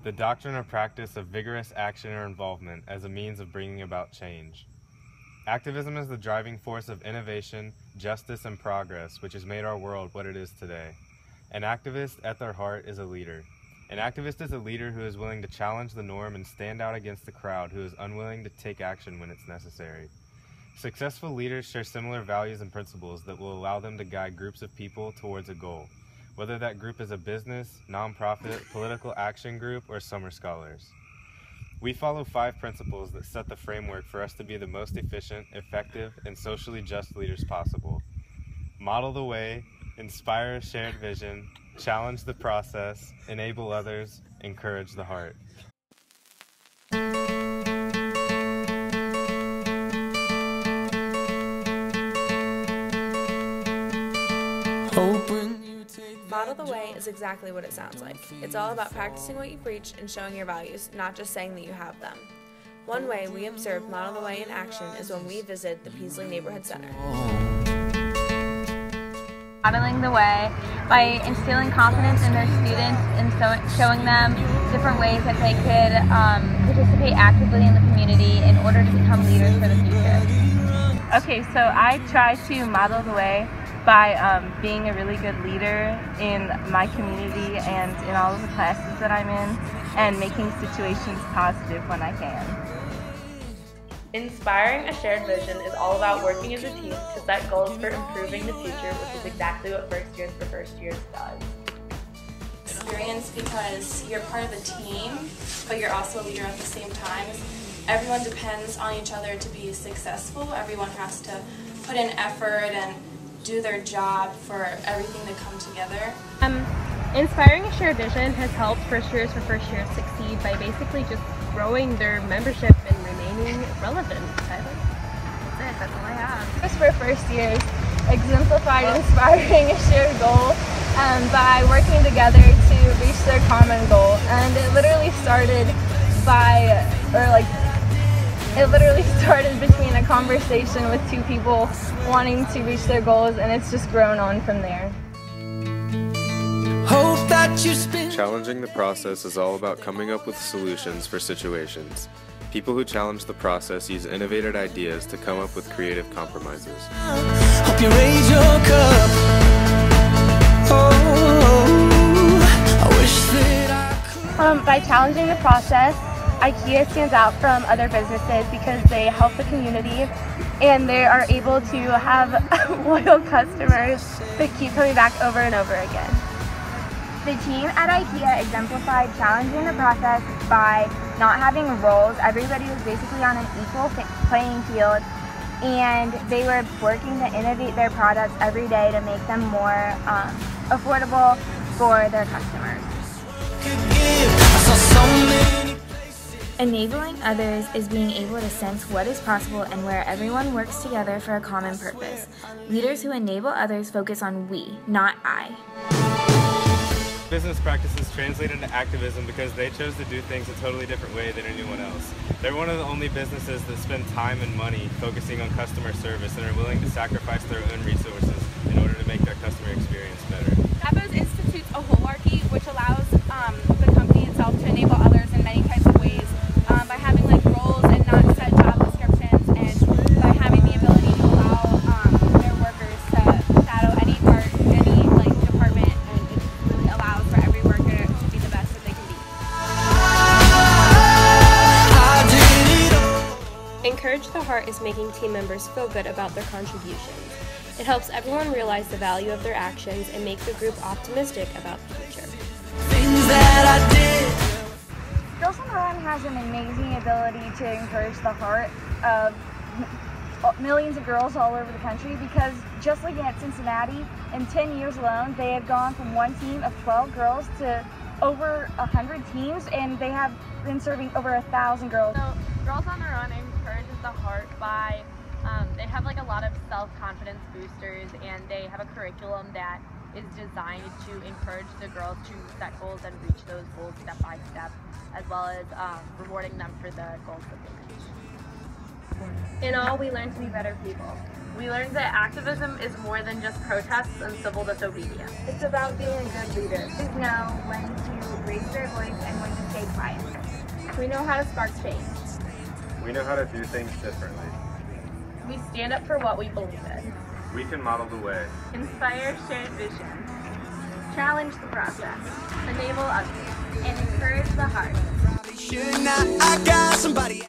the doctrine or practice of vigorous action or involvement as a means of bringing about change. Activism is the driving force of innovation, justice, and progress, which has made our world what it is today. An activist at their heart is a leader. An activist is a leader who is willing to challenge the norm and stand out against the crowd who is unwilling to take action when it's necessary. Successful leaders share similar values and principles that will allow them to guide groups of people towards a goal, whether that group is a business, nonprofit, political action group, or summer scholars. We follow 5 principles that set the framework for us to be the most efficient, effective, and socially just leaders possible. Model the way, inspire a shared vision, challenge the process, enable others, encourage the heart. Model the Way is exactly what it sounds like. It's all about practicing what you preach and showing your values, not just saying that you have them. One way we observed Model the Way in action is when we visited the Peaslee Neighborhood Center. Modeling the way by instilling confidence in their students and showing them different ways that they could participate actively in the community in order to become leaders for the future. Okay, so I try to model the way by being a really good leader in my community and in all of the classes that I'm in, and making situations positive when I can. Inspiring a shared vision is all about working as a team to set goals for improving the future, which is exactly what First Years for First Years does. Experience because you're part of a team, but you're also a leader at the same time. Everyone depends on each other to be successful. Everyone has to put in effort and do their job for everything to come together. Inspiring a shared vision has helped First Years for First Years succeed by basically just growing their membership and remaining relevant. That's all I have. First for First Years exemplified inspiring a shared goal by working together to reach their common goal. And it literally started between a conversation with 2 people wanting to reach their goals, and it's just grown on from there. Challenging the process is all about coming up with solutions for situations. People who challenge the process use innovative ideas to come up with creative compromises. Hope you raise your cup. I wish that I could. By challenging the process, IKEA stands out from other businesses because they help the community and they are able to have loyal customers that keep coming back over and over again. The team at IKEA exemplified challenging the process by not having roles. Everybody was basically on an equal playing field, and they were working to innovate their products every day to make them more affordable for their customers. Enabling others is being able to sense what is possible and where everyone works together for a common purpose. Leaders who enable others focus on we, not I. Business practices translate into activism because they chose to do things a totally different way than anyone else. They're one of the only businesses that spend time and money focusing on customer service and are willing to sacrifice their own resources in order to make their customer experience better. Zappos institutes a holarchy, which allows the company itself to enable others in many types of ways by having roles and not set job descriptions, and by having the ability to allow their workers to shadow any part, any department, and it really allows for every worker to be the best that they can be. Encourage the Heart is making team members feel good about their contributions. It helps everyone realize the value of their actions and make the group optimistic about the future. Girls on the Run has an amazing ability to encourage the heart of millions of girls all over the country, because just like at Cincinnati, in 10 years alone, they have gone from one team of 12 girls to over 100 teams, and they have been serving over 1,000 girls. So Girls on the Run encourages the heart by they have a lot of self-confidence boosters, and they have a curriculum that is designed to encourage the girls to set goals and reach those goals step by step, as well as rewarding them for the goals that they reach. In all, we learn to be better people. We learned that activism is more than just protests and civil disobedience. It's about being a good leader. Know when to raise their voice and when to stay quiet. We know how to spark change. We know how to do things differently. We stand up for what we believe in. We can model the way. Inspire shared vision. Challenge the process. Enable others. And encourage the heart. I got somebody.